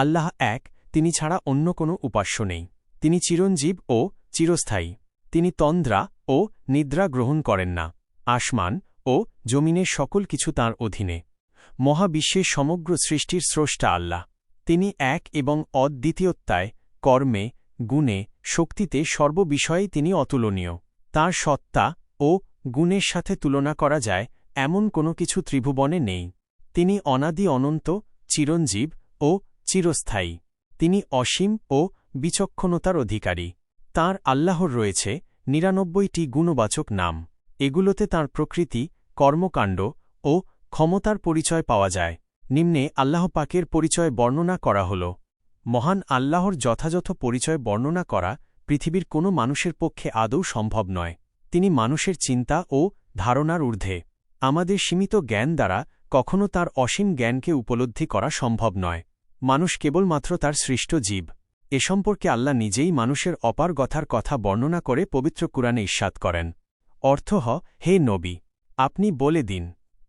আল্লাহ এক, তিনি ছাড়া অন্য কোনো উপাস্য নেই। তিনি চিরঞ্জীব ও চিরস্থায়ী। তিনি তন্দ্রা ও নিদ্রা গ্রহণ করেন না। আসমান ও জমিনের সকল কিছু তাঁর অধীনে। মহাবিশ্বের সমগ্র সৃষ্টির স্রষ্টা আল্লাহ। তিনি এক এবং অদ্বিতীয়ত্বায়, কর্মে, গুণে, শক্তিতে সর্ববিষয়েই তিনি অতুলনীয়। তাঁর সত্তা ও গুণের সাথে তুলনা করা যায় এমন কোনো কিছু ত্রিভুবনে নেই। তিনি অনাদি অনন্ত, চিরঞ্জীব ও চিরস্থায়ী। তিনি অসীম ও বিচক্ষণতার অধিকারী। তাঁর আল্লাহর রয়েছে ৯৯টি গুণবাচক নাম। এগুলোতে তাঁর প্রকৃতি, কর্মকাণ্ড ও ক্ষমতার পরিচয় পাওয়া যায়। নিম্নে আল্লাহ পাকের পরিচয় বর্ণনা করা হল। মহান আল্লাহর যথাযথ পরিচয় বর্ণনা করা পৃথিবীর কোনো মানুষের পক্ষে আদৌ সম্ভব নয়। তিনি মানুষের চিন্তা ও ধারণার ঊর্ধ্বে। আমাদের সীমিত জ্ঞান দ্বারা কখনও তাঁর অসীম জ্ঞানকে উপলব্ধি করা সম্ভব নয়। মানুষ কেবলমাত্র তার সৃষ্ট জীব। এ সম্পর্কে আল্লাহ নিজেই মানুষের অপারগতার কথা বর্ণনা করে পবিত্র কুরআনে ইরশাদ করেন। অর্থ হে নবী, আপনি বলে দিন,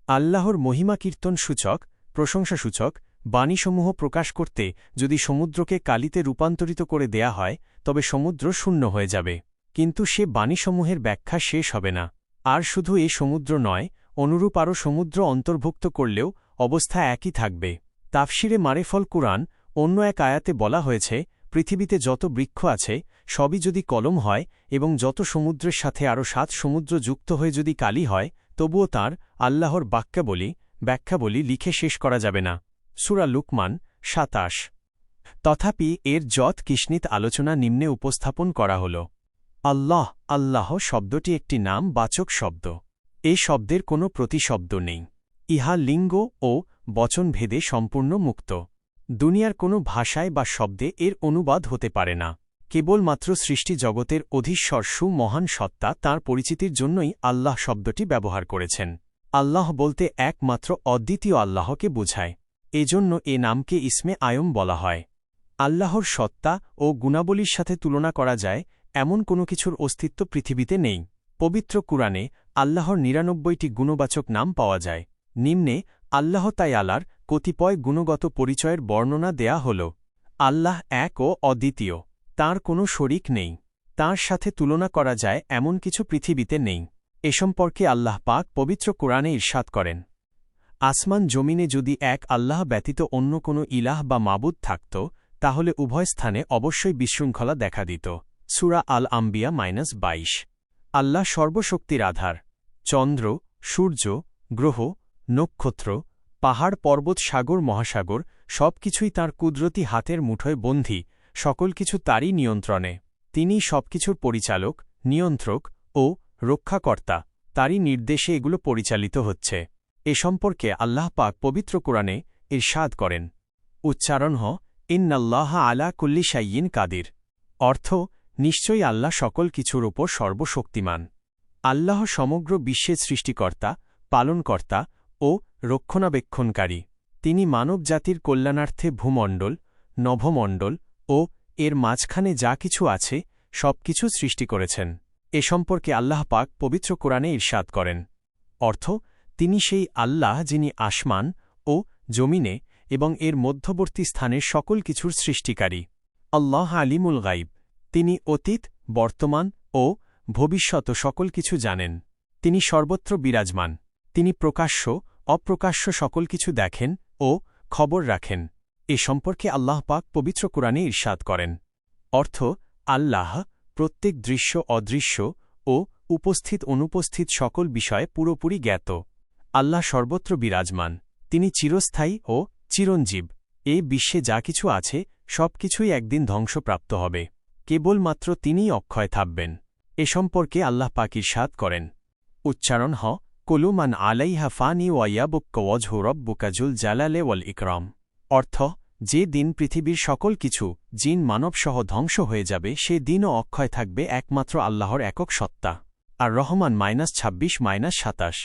আল্লাহর মহিমা কীর্তন সূচক, প্রশংসাসূচক বাণীসমূহ প্রকাশ করতে যদি সমুদ্রকে কালিতে রূপান্তরিত করে দেয়া হয় তবে সমুদ্র শূন্য হয়ে যাবে। কিন্তু সে বাণীসমূহের ব্যাখ্যা শেষ হবে না। আর শুধু এ সমুদ্র নয়, অনুরূপ আরও সমুদ্র অন্তর্ভুক্ত করলেও অবস্থা একই থাকবে। তাফসিরে মারেফল কুরআন অন্য এক আয়াতে বলা হয়েছে, পৃথিবীতে যত বৃক্ষ আছে সবই যদি কলম হয় এবং যত সমুদ্রের সাথে আরও ৭ সমুদ্র যুক্ত হয়ে যদি কালি হয়, তবুও তাঁর আল্লাহর ব্যাখ্যাবলী লিখে শেষ করা যাবে না। সূরা লুকমান ২৭। তথাপি এর যৎ কিসনিত আলোচনা নিম্নে উপস্থাপন করা হল। আল্লাহ শব্দটি একটি নাম বাচক শব্দ। এ শব্দের কোনো প্রতিশব্দ নেই। ইহা লিঙ্গ ও বচনভেদে সম্পূর্ণ মুক্ত। দুনিয়ার কোনো ভাষায় বা শব্দে এর অনুবাদ হতে পারে না। কেবলমাত্র সৃষ্টি জগতের অধীশ্বর সুমহান সত্তা তাঁর পরিচিতির জন্যই আল্লাহ শব্দটি ব্যবহার করেছেন। আল্লাহ বলতে একমাত্র অদ্বিতীয় আল্লাহকে বোঝায়। এজন্য এ নামকে ইসমে আয়ম বলা হয়। আল্লাহর সত্তা ও গুণাবলীর সাথে তুলনা করা যায় এমন কোনো কিছুর অস্তিত্ব পৃথিবীতে নেই। পবিত্র কুরআনে আল্লাহর ৯৯টি গুণবাচক নাম পাওয়া যায়। নিম্নে আল্লাহ তাআলার কতিপয় গুণগত পরিচয়ের বর্ণনা দেয়া হল। আল্লাহ এক ও অদ্বিতীয়। তাঁর কোনো শরিক নেই। তাঁর সাথে তুলনা করা যায় এমন কিছু পৃথিবীতে নেই। এ সম্পর্কে আল্লাহ পাক পবিত্র কুরআনে ইরশাদ করেন, আসমান জমিনে যদি এক আল্লাহ ব্যতীত অন্য কোনো ইলাহ বা মাবুদ থাকত, তাহলে উভয় স্থানে অবশ্যই বিশৃঙ্খলা দেখা দিত। সূরা আল আম্বিয়া -২২। আল্লাহ সর্বশক্তির আধার। চন্দ্র, সূর্য, গ্রহ, নক্ষত্র, পাহাড়, পর্বত, সাগর, মহাসাগর সবকিছুই তাঁর কুদরতি হাতের মুঠোয় বন্দী। সকল কিছু তারই নিয়ন্ত্রণে। তিনিই সবকিছুর পরিচালক, নিয়ন্ত্রক ও রক্ষাকর্তা। তারই নির্দেশে এগুলো পরিচালিত হচ্ছে। এ সম্পর্কে আল্লাহ পাক পবিত্র কুরআনে ইরশাদ করেন, উচ্চারণ ইন্নাল্লাহা আলা কুল্লি শাইইন কাদির। অর্থ, নিশ্চয়ই আল্লাহ সকল কিছুর উপর সর্বশক্তিমান। আল্লাহ সমগ্র বিশ্বের সৃষ্টিকর্তা, পালনকর্তা ও রক্ষণাবেক্ষণকারী। তিনি মানবজাতির কল্যাণার্থে ভূমণ্ডল, নভমণ্ডল ও এর মাঝখানে যা কিছু আছে সবকিছু সৃষ্টি করেছেন। এ সম্পর্কে আল্লাহ পাক পবিত্র কুরআনে ইরশাদ করেন। অর্থ, তিনি সেই আল্লাহ যিনি আসমান ও জমিনে এবং এর মধ্যবর্তী স্থানের সকল কিছুর সৃষ্টিকারী। আল্লাহ আলিমুল গাইব। তিনি অতীত, বর্তমান ও ভবিষ্যৎ সকল কিছু জানেন। তিনি সর্বত্র বিরাজমান। তিনি প্রকাশ্য, অপ্রকাশ্য সকল কিছু দেখেন ও খবর রাখেন। এ সম্পর্কে আল্লাহ পাক পবিত্র কুরআনে ইরশাদ করেন। অর্থ, আল্লাহ প্রত্যেক দৃশ্য, অদৃশ্য ও উপস্থিত অনুপস্থিত সকল বিষয়ে পুরোপুরি জ্ঞাত। আল্লাহ সর্বত্র বিরাজমান। তিনি চিরস্থায়ী ও চিরঞ্জীব। এ বিশ্বে যা কিছু আছে সবকিছুই একদিন ধ্বংসপ্রাপ্ত হবে। কেবলমাত্র তিনিই অক্ষয় থাকবেন। এ সম্পর্কে আল্লাহ পাক ইরশাদ করেন। উচ্চারণ কুলু মান আলাইহা ফানি ওয়া ইয়াবুক্কা ওয়াজহু রাব্বুকা যুল জালালি ওয়াল ইকরাম। অর্থ, যে দিন পৃথিবীর সকল কিছু জিন মানবসহ ধ্বংস হয়ে যাবে সে দিনও অক্ষয় থাকবে একমাত্র আল্লাহর একক সত্তা। আর রহমান -২৬-২৭।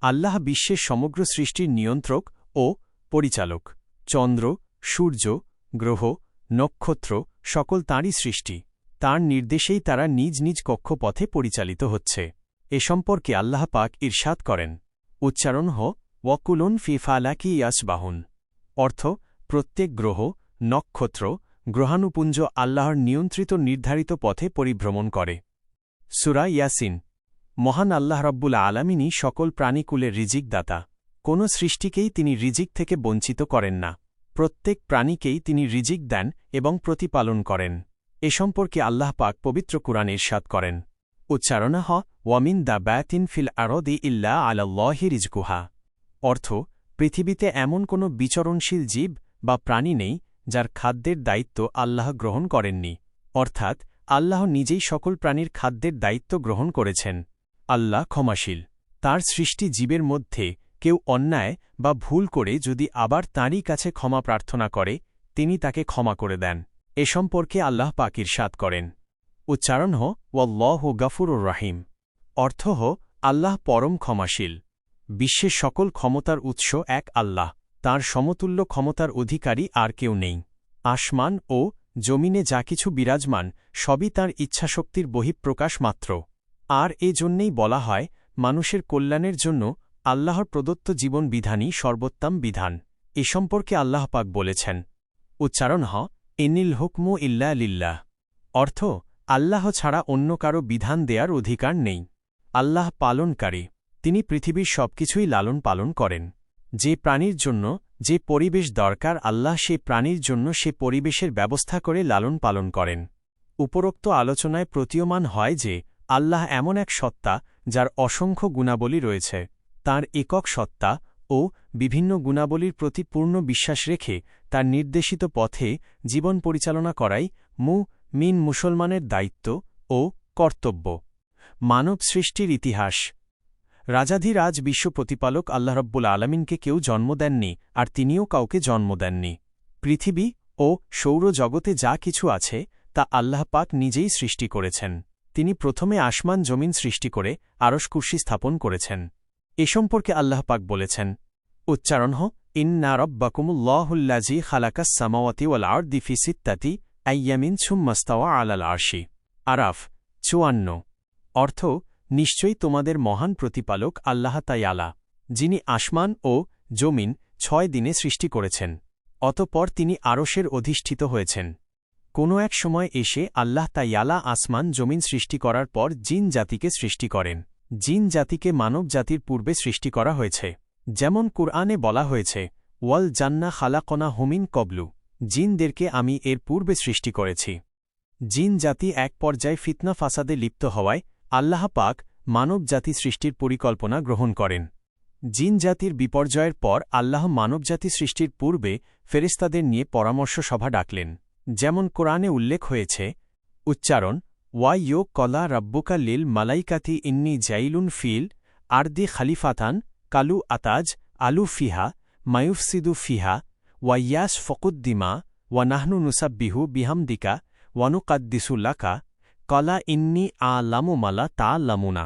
আল্লাহ বিশ্বের সমগ্র সৃষ্টির নিয়ন্ত্রক ও পরিচালক। চন্দ্র, সূর্য, গ্রহ, নক্ষত্র সকল তাঁরই সৃষ্টি। তাঁর নির্দেশেই তারা নিজ নিজ কক্ষপথে পরিচালিত হচ্ছে। এ সম্পর্কে আল্লাহ পাক ইরশাদ করেন। উচ্চারণ ওয়াকুলুন ফি ফালাকি ইয়াসবাহুন। অর্থ, প্রত্যেক গ্রহ, নক্ষত্র গ্রহাণুপুঞ্জ আল্লাহর নিয়ন্ত্রিত নির্ধারিত পথে পরিভ্রমণ করে। সূরা ইয়াসিন। মহান আল্লাহ রব্বুল আলামিনই সকল প্রাণীকুলের রিজিকদাতা। কোনো সৃষ্টিকেই তিনি রিজিক থেকে বঞ্চিত করেন না। প্রত্যেক প্রাণীকেই তিনি রিজিক দেন এবং প্রতিপালন করেন। এ সম্পর্কে আল্লাহ পাক পবিত্র কুরআনে ইরশাদ করেন, উচ্চারণ ওয়ামিন দাব্বাতিন ফিল আরদি ইল্লা আলাল্লাহি রিজকুহা। অর্থ, পৃথিবীতে এমন কোনো বিচরণশীল জীব বা প্রাণী নেই যার খাদ্যের দায়িত্ব আল্লাহ গ্রহণ করেননি। অর্থাৎ আল্লাহ নিজেই সকল প্রাণীর খাদ্যের দায়িত্ব গ্রহণ করেছেন। আল্লাহ ক্ষমাশীল। তার সৃষ্টি জীবের মধ্যে কেউ অন্যায় বা ভুল করে যদি আবার তাঁরই কাছে ক্ষমা প্রার্থনা করে, তিনি তাকে ক্ষমা করে দেন। এ সম্পর্কে আল্লাহ পাক ইরশাদ করেন, উচ্চারণ ওয়াল্লাহু গফুরুর রহিম। অর্থ আল্লাহ পরম ক্ষমাশীল। বিশ্বের সকল ক্ষমতার উৎস এক আল্লাহ। তাঁর সমতুল্য ক্ষমতার অধিকারী আর কেউ নেই। আসমান ও জমিনে যা কিছু বিরাজমান সবই তাঁর ইচ্ছাশক্তির বহিঃপ্রকাশ মাত্র। আর এ জন্যেই বলা হয়, মানুষের কল্যাণের জন্য আল্লাহর প্রদত্ত জীবন বিধানই সর্বোত্তম বিধান। এ সম্পর্কে আল্লাহ পাক বলেছেন, উচ্চারণ ইনিল হুকমু ইল্লা লিল্লাহ। অর্থ, আল্লাহ ছাড়া অন্য কারো বিধান দেয়ার অধিকার নেই। আল্লাহ পালনকারী। তিনি পৃথিবীর সবকিছুই লালন পালন করেন। যে প্রাণীর জন্য যে পরিবেশ দরকার আল্লাহ সে প্রাণীর জন্য সে পরিবেশের ব্যবস্থা করে লালন পালন করেন। উপরোক্ত আলোচনায় প্রতীয়মান হয় যে আল্লাহ এমন এক সত্তা যার অসংখ্য গুণাবলী রয়েছে। তাঁর একক সত্তা ও বিভিন্ন গুণাবলীর প্রতি পূর্ণ বিশ্বাস রেখে তার নির্দেশিত পথে জীবন পরিচালনা করাই মুমিন মুসলমানের দায়িত্ব ও কর্তব্য। মানব সৃষ্টির ইতিহাস। রাজাধিরাজ বিশ্ব প্রতিপালক আল্লাহ রব্বুল আলামিনকে কেউ জন্ম দেননি, আর তিনিও কাউকে জন্ম দেননি। পৃথিবী ও সৌরজগতে যা কিছু আছে তা আল্লাহ পাক নিজেই সৃষ্টি করেছেন। তিনি প্রথমে আসমান জমিন সৃষ্টি করে আরশ কুরসি স্থাপন করেছেন। এ সম্পর্কে আল্লাহ পাক বলেছেন, উচ্চারণ ইন্না রব্বাকুমুল্লাহুল্লাযী খালাকাস সামাওয়াতি ওয়াল আরদি ফি সিত্তাতি আইয়ামিন সুম্মা ইস্তাওয়া আলাল আরশি। আরাফ ৫৪। অর্থ, নিশ্চয়ই তোমাদের মহান প্রতিপালক আল্লাহ তাআলা, যিনি আসমান ও জমিন ৬ দিনে সৃষ্টি করেছেন, অতঃপর তিনি আরশের অধিষ্ঠিত হয়েছেন। কোনো এক সময় এসে আল্লাহ তাআলা আসমান জমিন সৃষ্টি করার পর জিন জাতিকে সৃষ্টি করেন। জিন জাতিকে মানব জাতির পূর্বে সৃষ্টি করা হয়েছে। যেমন কুরআনে বলা হয়েছে, ওয়াল জান্না খালাকনা হুমিন কবলু। জিনদেরকে আমি এর পূর্বে সৃষ্টি করেছি। জিন জাতি এক পর্যায়ে ফিতনা ফাসাদে লিপ্ত হওয়ায় আল্লাহ পাক মানব জাতি সৃষ্টির পরিকল্পনা গ্রহণ করেন। জিন জাতির বিপর্যয়ের পর আল্লাহ মানবজাতি সৃষ্টির পূর্বে ফেরেশতাদের নিয়ে পরামর্শ সভা ডাকলেন। যেমন কোরআনে উল্লেখ হয়েছে, উচ্চারণ ওয়াইয়ো কলা রাব্বুকা লিল মালাইকাতি ইন্নি জাইলুন ফিল আরদি খালিফাতান কালু আতাজ আলু ফিহা মায়ুফসিদু ফিহা ওয়াইয়াস ফকুদ্দিমা ওয়া নাহনু নুসাব্বিহু বিহামদিকা ওয়ানুকাদ্দিসুল্লাকা কলা ইন্নি আলামু মালা তাআল্লামুনা।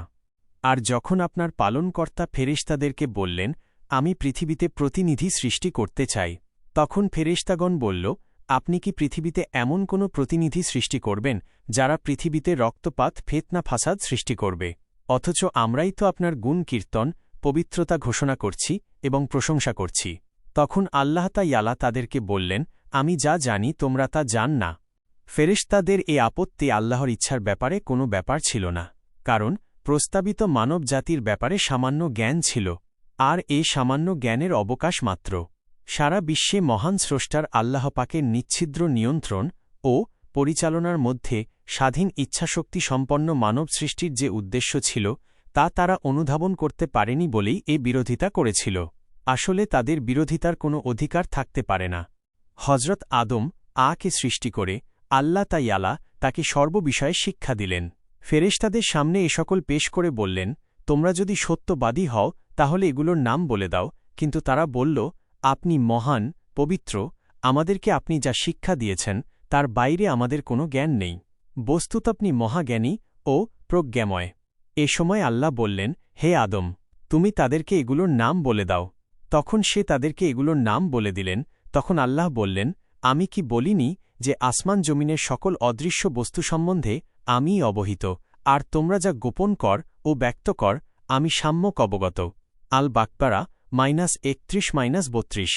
আর যখন আপনার পালনকর্তা ফেরেশতাদেরকে বললেন, আমি পৃথিবীতে প্রতিনিধি সৃষ্টি করতে চাই, তখন ফেরেশতাগণ বলল, আপনি কি পৃথিবীতে এমন কোনো প্রতিনিধি সৃষ্টি করবেন যারা পৃথিবীতে রক্তপাত ফিতনা ফাসাদ সৃষ্টি করবে? অথচ আমরাই তো আপনার গুণ কীর্তন পবিত্রতা ঘোষণা করছি এবং প্রশংসা করছি। তখন আল্লাহ তাআলা তাদেরকে বললেন, আমি যা জানি তোমরা তা জান না। ফেরেশতাদের এ আপত্তি আল্লাহর ইচ্ছার ব্যাপারে কোনো ব্যাপার ছিল না, কারণ প্রস্তাবিত মানব জাতির ব্যাপারে সামান্য জ্ঞান ছিল, আর এ সামান্য জ্ঞানের অবকাশ মাত্র। সারা বিশ্বে মহান স্রষ্টার আল্লাহ পাকের নিচ্ছিদ্র নিয়ন্ত্রণ ও পরিচালনার মধ্যে স্বাধীন ইচ্ছাশক্তি সম্পন্ন মানব সৃষ্টির যে উদ্দেশ্য ছিল তা তারা অনুধাবন করতে পারেনি বলেই এ বিরোধিতা করেছিল। আসলে তাদের বিরোধিতার কোনো অধিকার থাকতে পারে না। হজরত আদম কে সৃষ্টি করে আল্লাহ তাআলা তাকে সর্ববিষয়ে শিক্ষা দিলেন। ফেরেশতাদের সামনে এ সকল পেশ করে বললেন, তোমরা যদি সত্যবাদী হও তাহলে এগুলোর নাম বলে দাও। কিন্তু তারা বলল, আপনি মহান, পবিত্র, আমাদেরকে আপনি যা শিক্ষা দিয়েছেন তার বাইরে আমাদের কোনো জ্ঞান নেই। বস্তুত আপনি মহাজ্ঞানী ও প্রজ্ঞাময়। এ সময় আল্লাহ বললেন, হে আদম, তুমি তাদেরকে এগুলোর নাম বলে দাও। তখন সে তাদেরকে এগুলোর নাম বলে দিলেন। তখন আল্লাহ বললেন, আমি কি বলিনি যে আসমান জমিনের সকল অদৃশ্য বস্তু সম্বন্ধে আমিই অবহিত, আর তোমরা যা গোপন কর ও ব্যক্ত কর আমি সাম্যক অবগত। আল বাকবারা -31-32।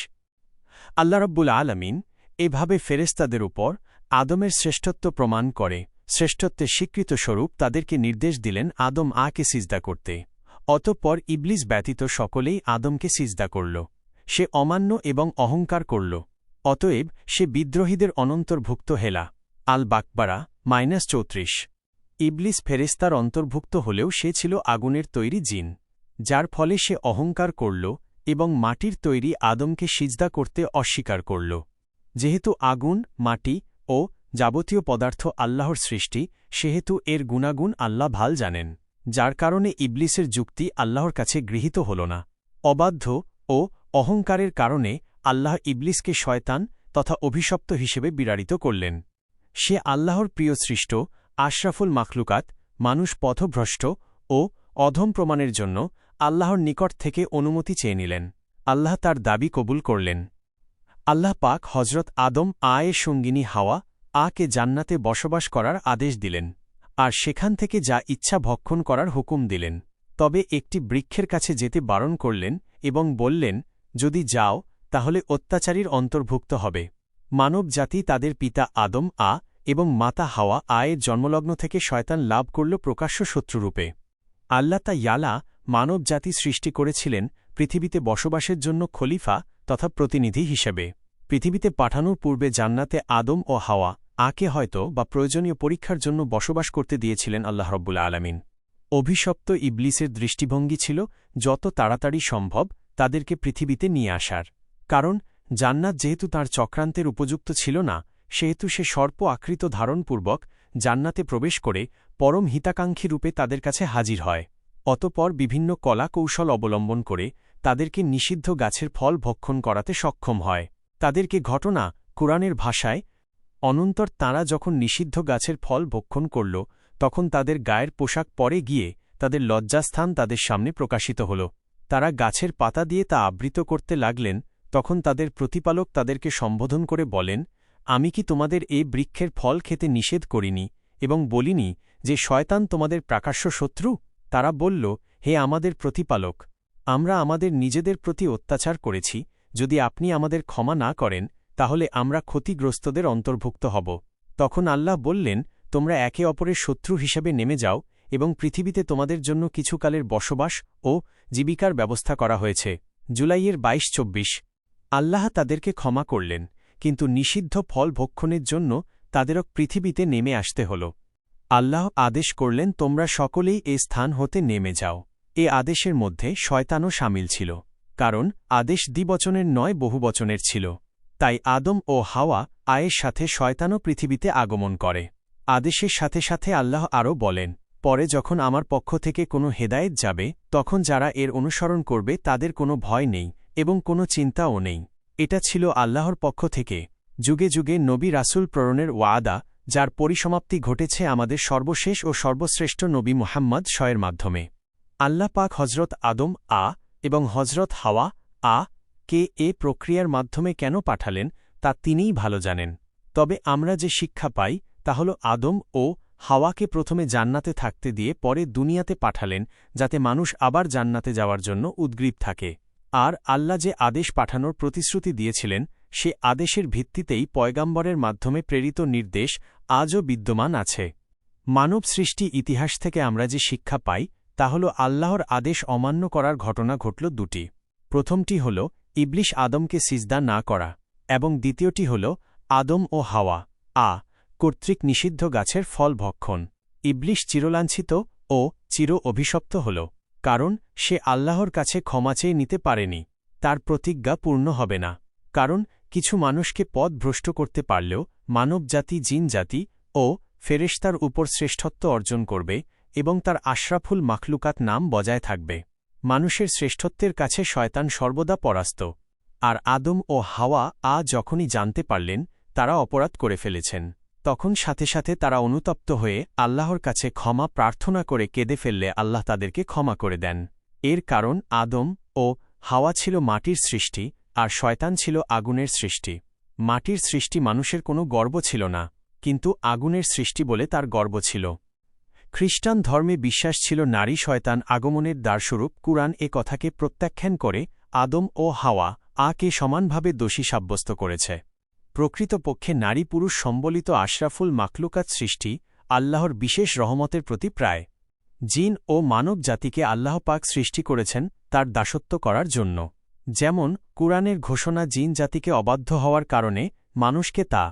আল্লাহ রব্বুল আলামিন এভাবে ফেরেশতাদের উপর আদমের শ্রেষ্ঠত্ব প্রমাণ করে শ্রেষ্ঠত্বের স্বীকৃত স্বরূপ তাদেরকে নির্দেশ দিলেন আদম আকে সিজদা করতে। অতঃপর ইবলিস ব্যতীত সকলেই আদমকে সিজদা করল। সে অমান্য এবং অহংকার করল। অতএব সে বিদ্রোহীদের অনন্তর্ভুক্ত হেলা। আল বাকবারা -34। ইবলিস ফেরেশতার অন্তর্ভুক্ত হলেও সে ছিল আগুনের তৈরি জিন, যার ফলে সে অহংকার করল এবং মাটির তৈরি আদমকে সিজদা করতে অস্বীকার করল। যেহেতু আগুন, মাটি ও যাবতীয় পদার্থ আল্লাহর সৃষ্টি, সেহেতু এর গুণাগুণ আল্লাহ ভাল জানেন, যার কারণে ইবলিসের যুক্তি আল্লাহর কাছে গৃহীত হল না। অবাধ্য ও অহংকারের কারণে আল্লাহ ইবলিসকে শয়তান তথা অভিশপ্ত হিসেবে বিতাড়িত করলেন। সে আল্লাহর প্রিয় সৃষ্ট আশরাফুল মাখলুকাত, মানুষ পথভ্রষ্ট ও অধম প্রমাণের জন্য আল্লাহর নিকট থেকে অনুমতি চেয়ে নিলেন। আল্লাহ তার দাবি কবুল করলেন। আল্লাহ পাক হজরত আদম এর সঙ্গিনী হাওয়া কে জান্নাতে বসবাস করার আদেশ দিলেন, আর সেখান থেকে যা ইচ্ছা ভক্ষণ করার হুকুম দিলেন। তবে একটি বৃক্ষের কাছে যেতে বারণ করলেন এবং বললেন, যদি যাও তাহলে অত্যাচারীর অন্তর্ভুক্ত হবে। মানব জাতি তাদের পিতা আদম এবং মাতা হাওয়া এর জন্মলগ্ন থেকে শয়তান লাভ করল প্রকাশ্য শত্রুরূপে। আল্লাহ ইয়ালা মানব জাতি সৃষ্টি করেছিলেন পৃথিবীতে বসবাসের জন্য খলিফা তথা প্রতিনিধি হিসেবে। পৃথিবীতে পাঠানোর পূর্বে জান্নাতে আদম ও হাওয়া কে হয়তো বা প্রয়োজনীয় পরীক্ষার জন্য বসবাস করতে দিয়েছিলেন আল্লাহ রব্বুল আলামিন। অভিশপ্ত ইবলিসের দৃষ্টিভঙ্গি ছিল যত তাড়াতাড়ি সম্ভব তাদেরকে পৃথিবীতে নিয়ে আসার। কারণ জান্নাত যেহেতু তার চক্রান্তের উপযুক্ত ছিল না, সেহেতু সে সর্প আকৃত ধারণপূর্বক জান্নাতে প্রবেশ করে পরম হিতাকাঙ্ক্ষী রূপে তাদের কাছে হাজির হয়। অতঃপর বিভিন্ন কলা কৌশল অবলম্বন করে তাদেরকে নিষিদ্ধ গাছের ফল ভক্ষণ করাতে সক্ষম হয়। তাদেরকে ঘটনা কুরআনের ভাষায়, অনন্তর তাঁরা যখন নিষিদ্ধ গাছের ফল ভক্ষণ করল, তখন তাদের গায়ের পোশাক পরে গিয়ে তাদের লজ্জাস্থান তাদের সামনে প্রকাশিত হল। তারা গাছের পাতা দিয়ে তা আবৃত করতে লাগলেন। তখন তাদের প্রতিপালক তাদেরকে সম্বোধন করে বলেন, আমি কি তোমাদের এই বৃক্ষের ফল খেতে নিষেধ করিনি এবং বলিনি যে শয়তান তোমাদের প্রকাশ্য শত্রু? তারা বলল, হে আমাদের প্রতিপালক, আমরা আমাদের নিজেদের প্রতি অত্যাচার করেছি। যদি আপনি আমাদের ক্ষমা না করেন তাহলে আমরা ক্ষতিগ্রস্তদের অন্তর্ভুক্ত হব। তখন আল্লাহ বললেন, তোমরা একে অপরের শত্রু হিসেবে নেমে যাও এবং পৃথিবীতে তোমাদের জন্য কিছুকালের বসবাস ও জীবিকার ব্যবস্থা করা হয়েছে। জুলাইয়ের 22-24। আল্লাহ তাদেরকে ক্ষমা করলেন, কিন্তু নিষিদ্ধ ফল ভক্ষণের জন্য তাদেরও পৃথিবীতে নেমে আসতে হল। আল্লাহ আদেশ করলেন, তোমরা সকলেই এ স্থান হতে নেমে যাও। এ আদেশের মধ্যে শয়তানও শামিল ছিল, কারণ আদেশ দ্বিবচনের নয় বহুবচনের ছিল। তাই আদম ও হাওয়া এর সাথে শয়তানও পৃথিবীতে আগমন করে। আদেশের সাথে সাথে আল্লাহ আরও বলেন, পরে যখন আমার পক্ষ থেকে কোনো হেদায়েত যাবে, তখন যারা এর অনুসরণ করবে তাদের কোনো ভয় নেই এবং কোনো চিন্তাও নেই। এটা ছিল আল্লাহর পক্ষ থেকে যুগে যুগে নবী রাসূল প্রেরণের ওয়াদা, যার পরিসমাপ্তি ঘটেছে আমাদের সর্বশেষ ও সর্বশ্রেষ্ঠ নবী মুহাম্মদ এর মাধ্যমে। আল্লাহ পাক হজরত আদম এবং হজরত হাওয়া কে এ প্রক্রিয়ার মাধ্যমে কেন পাঠালেন তা তিনিই ভালো জানেন। তবে আমরা যে শিক্ষা পাই তা হল আদম ও হাওয়াকে প্রথমে জান্নাতে থাকতে দিয়ে পরে দুনিয়াতে পাঠালেন, যাতে মানুষ আবার জান্নাতে যাওয়ার জন্য উদ্গ্রীব থাকে। আর আল্লাহ যে আদেশ পাঠানোর প্রতিশ্রুতি দিয়েছিলেন, সে আদেশের ভিত্তিতেই পয়গাম্বরের মাধ্যমে প্রেরিত নির্দেশ আজও বিদ্যমান আছে। মানব সৃষ্টি ইতিহাস থেকে আমরা যে শিক্ষা পাই তা হল আল্লাহর আদেশ অমান্য করার ঘটনা ঘটল দুটি। প্রথমটি হল ইবলিশ আদমকে সিজদা না করা, এবং দ্বিতীয়টি হল আদম ও হাওয়া কর্তৃক নিষিদ্ধ গাছের ফল ভক্ষণ। ইবলিশ চিরলাঞ্ছিত ও চির অভিশপ্ত হল, কারণ সে আল্লাহর কাছে ক্ষমা চেয়ে নিতে পারেনি। তার প্রতিজ্ঞা পূর্ণ হবে না, কারণ কিছু মানুষকে পথ ভ্রষ্ট করতে পারলেও মানবজাতি, জিনজাতি ও ফেরেশতার উপর শ্রেষ্ঠত্ব অর্জন করবে এবং তার আশরাফুল মাখলুকাত নাম বজায় থাকবে। মানুষের শ্রেষ্ঠত্বের কাছে শয়তান সর্বদা পরাস্ত। আর আদম ও হাওয়া যখনই জানতে পারলেন তারা অপরাধ করে ফেলেছেন, তখন সাথে সাথে তারা অনুতপ্ত হয়ে আল্লাহর কাছে ক্ষমা প্রার্থনা করে কেঁদে ফেললে আল্লাহ তাদেরকে ক্ষমা করে দেন। এর কারণ আদম ও হাওয়া ছিল মাটির সৃষ্টি আর শয়তান ছিল আগুনের সৃষ্টি। মাটির সৃষ্টি মানুষের কোনো গর্ব ছিল না, কিন্তু আগুনের সৃষ্টি বলে তার গর্ব ছিল। খ্রিস্টান ধর্মে বিশ্বাস ছিল নারী শয়তান আগমনের দ্বারস্বরূপ। কুরআন এ কথাকে প্রত্যাখ্যান করে আদম ও হাওয়া কে সমানভাবে দোষী সাব্যস্ত করেছে। প্রকৃতপক্ষে নারী পুরুষ সম্বলিত আশরাফুল মাখলুকাত সৃষ্টি আল্লাহর বিশেষ রহমতের প্রতি প্রায় জিন ও মানব জাতিকে আল্লাহ পাক সৃষ্টি করেছেন তার দাসত্ব করার জন্য। যেমন কুরআনের ঘোষণা জিন জাতিকে অবাধ্য হওয়ার কারণে মানুষকে তা